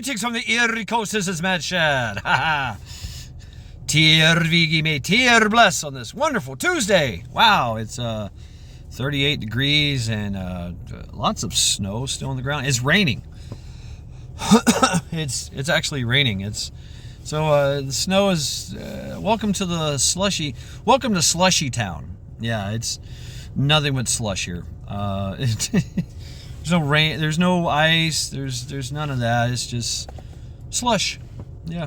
Greetings from the eerie coast. This is Matt Shad. Tier Vigi me, tier bless on this wonderful Tuesday. Wow, it's 38 degrees and lots of snow still on the ground. It's raining. It's actually raining. The snow is welcome to slushy town. Yeah, it's nothing but slush here. There's no rain, there's no ice, there's none of that. It's just slush. Yeah.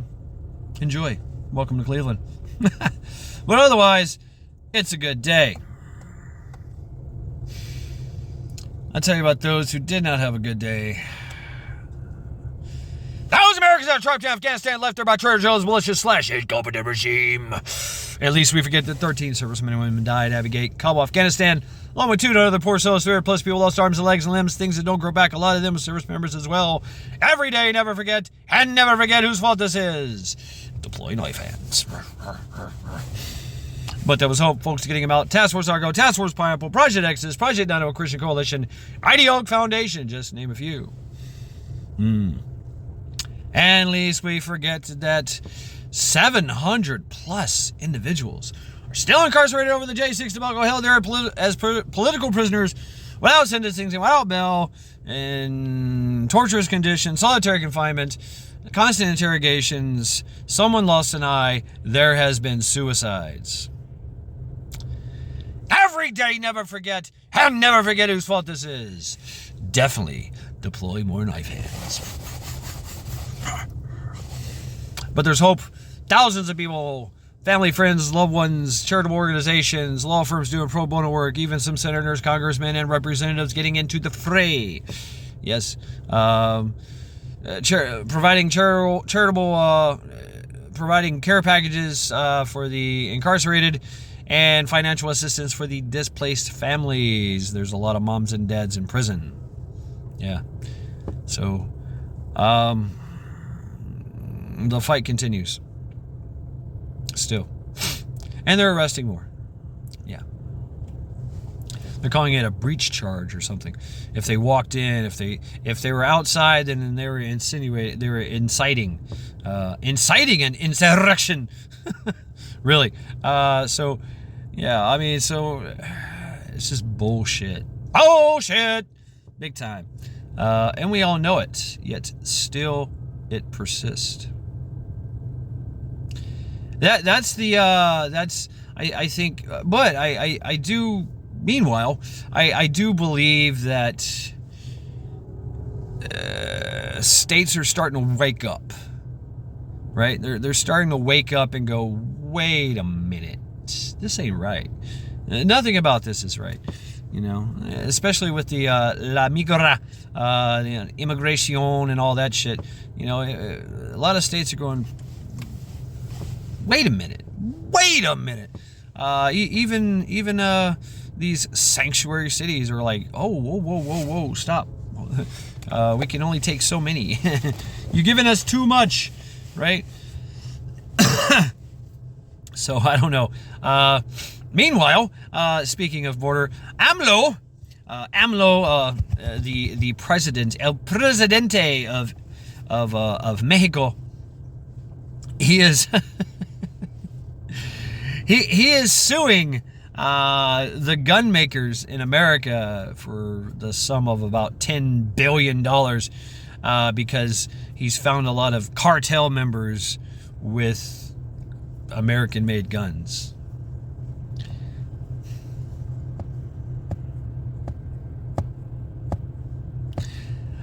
Enjoy. Welcome to Cleveland. But otherwise, it's a good day. I'll tell you about those who did not have a good day. Those Americans that are trapped in Afghanistan left there by Trader Joe's malicious / incompetent regime. At least we forget that 13 servicemen and women died at Abbey Gate, Kabul, Afghanistan, along with 2 other poor souls there, plus people lost arms and legs and limbs, things that don't grow back. A lot of them were service members as well. Every day, never forget, and never forget whose fault this is. Deploy knife hands. But there was hope, folks, getting them out. Task Force Argo, Task Force Pineapple, Project Exodus, Project 90 Christian Coalition, Ideologue Foundation, just to name a few. And at least we forget that 700 plus individuals are still incarcerated over the J6 debacle, held there as political prisoners without sentencing, without bail, in torturous conditions, solitary confinement, constant interrogations. Someone lost an eye. There has been suicides. Every day, never forget, and never forget whose fault this is. Definitely deploy more knife hands. But there's hope. Thousands of people, family, friends, loved ones, charitable organizations, law firms doing pro bono work, even some senators, congressmen, and representatives getting into the fray. Yes. Providing providing care packages for the incarcerated and financial assistance for the displaced families. There's a lot of moms and dads in prison. Yeah. So, the fight continues. Still. And they're arresting more. Yeah. They're calling it a breach charge or something. If they walked in, if they were outside, then they were inciting an insurrection. Really. So yeah, I mean, so it's just bullshit. Bullshit! Big time. And we all know it, yet still it persists. I think, but I do, meanwhile, I do believe that states are starting to wake up, right? They're starting to wake up and go, wait a minute, this ain't right. Nothing about this is right, you know, especially with the La Migra, immigration and all that shit. You know, a lot of states are going, wait a minute. Even these sanctuary cities are like, oh, whoa, stop. We can only take so many. You're giving us too much, right? So I don't know. Meanwhile, speaking of border, AMLO, the president, El Presidente of Mexico, he is he is suing the gun makers in America for the sum of about $10 billion because he's found a lot of cartel members with American-made guns.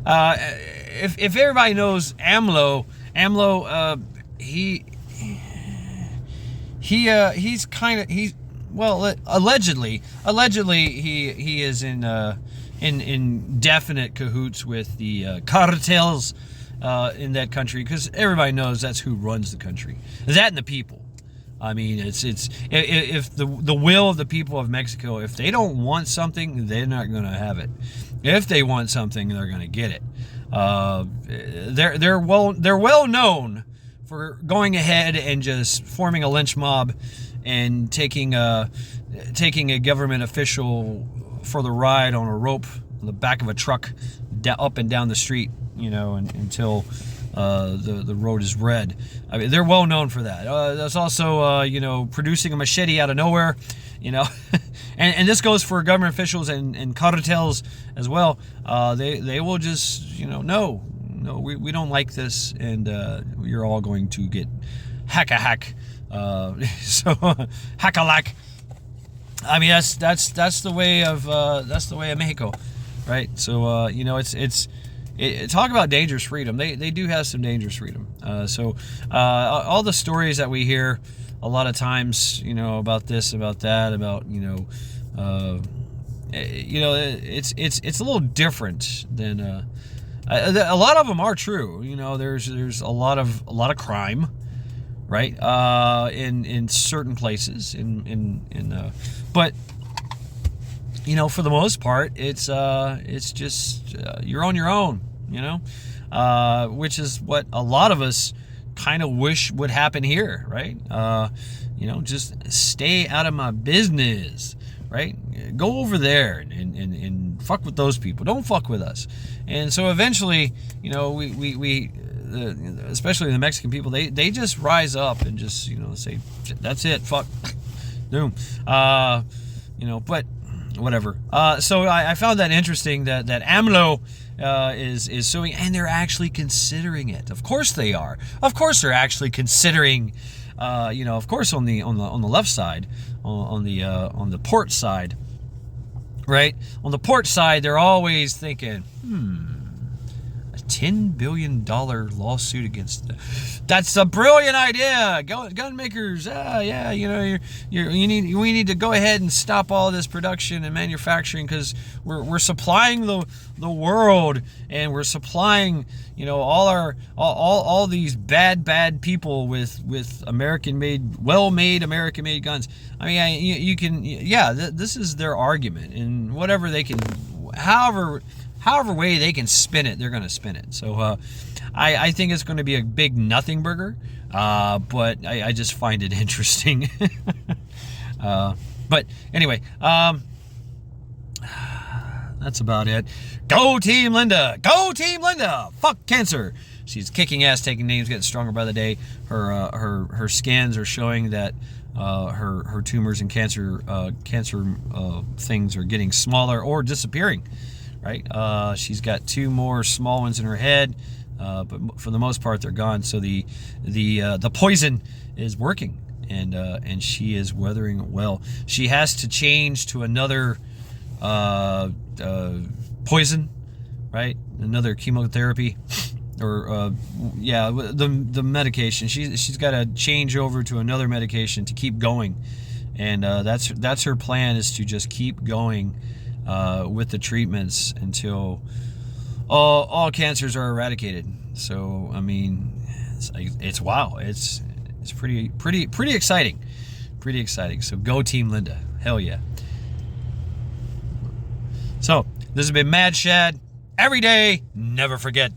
If everybody knows AMLO, allegedly he is in definite cahoots with the cartels in that country, because everybody knows that's who runs the country. That and the people. I mean, it's if the will of the people of Mexico, if they don't want something, they're not going to have it. If they want something, they're going to get it. They're well known for going ahead and just forming a lynch mob and taking a government official for the ride on a rope on the back of a truck up and down the street, you know, until the road is red. I mean, they're well known for that. There's also, you know, producing a machete out of nowhere, you know. and this goes for government officials and cartels as well. They will just, you know, no, we don't like this, and you're all going to get hack. So hack-a-lack. I mean, that's the way of Mexico, right? So you know, it's talk about dangerous freedom. They do have some dangerous freedom. So all the stories that we hear a lot of times, you know, about this, about that, about, you know, it's a little different than a lot of them are true. You know, there's a lot of crime, right? In certain places, but you know, for the most part, it's just you're on your own, you know, which is what a lot of us kind of wish would happen here, right? You know, just stay out of my business, right? Go over there and fuck with those people. Don't fuck with us. And so eventually, you know, we especially the Mexican people, they just rise up and just, you know, say, that's it, fuck, doom, you know, but whatever. So I found that interesting that AMLO is suing, and they're actually considering it. Of course they are. Of course they're actually considering. You know, of course on the left side, on the port side, right? On the port side, they're always thinking, a $10 billion lawsuit against that's a brilliant idea. Gun makers, yeah, you know, we need to go ahead and stop all this production and manufacturing, because we're supplying the world, and we're supplying, you know, all these bad people with well-made American-made guns. I mean, you can, yeah, this is their argument, and whatever they can, however way they can spin it, they're going to spin it. So I think it's going to be a big nothing burger, but I just find it interesting. But anyway, that's about it. Go Team Linda! Go Team Linda! Fuck cancer! She's kicking ass, taking names, getting stronger by the day. Her scans are showing that her tumors and cancer things are getting smaller or disappearing. Right? She's got 2 more small ones in her head, but for the most part they're gone. So the poison is working, and she is weathering it well. She has to change to another poison, right? Another chemotherapy, or the medication. She's got to change over to another medication to keep going, and that's her plan, is to just keep going with the treatments until all cancers are eradicated. So I mean, it's wow, it's pretty exciting, pretty exciting. So go Team Linda, hell yeah. So this has been Mad Shad. Every day, never forget.